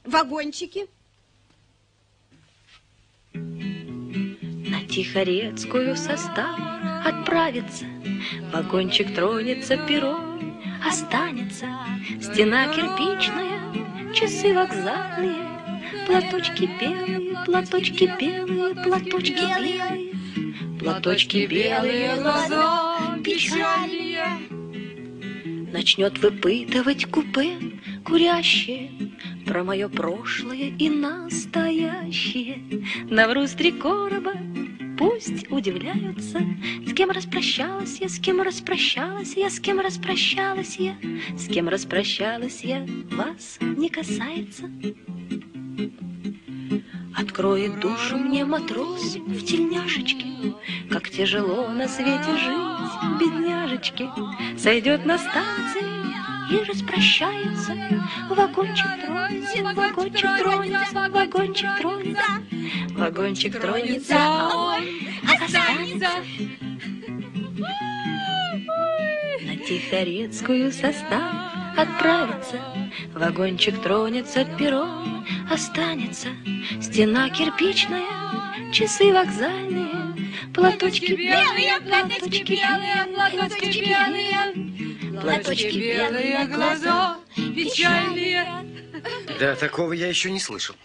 Вагончики. На Тихорецкую состав отправится, вагончик тронется, перрон останется, стена кирпичная, часы вокзальные, платочки белые, платочки белые, платочки белые, платочки белые, глаза печальные. Начнет выпытывать купе курящее про мое прошлое и настоящее. Навру с 3 короба, пусть удивляются, с кем распрощалась я, с кем распрощалась я, с кем распрощалась я, с кем распрощалась я, вас не касается. Откроет душу мне матрос в тельняшечке, как тяжело на свете жить, бедняжечки. Сойдет на станции и распрощается, вагончик тронется, вагончик тронется, вагончик тронется, вагончик тронется, а он останется. На Тихорецкую состав отправится, вагончик тронется, перрон останется, стена кирпичная, часы вокзальные, платочки белые, платочки белые, платочки белые, платочки белые, глаза печальные. Да, такого я еще не слышал.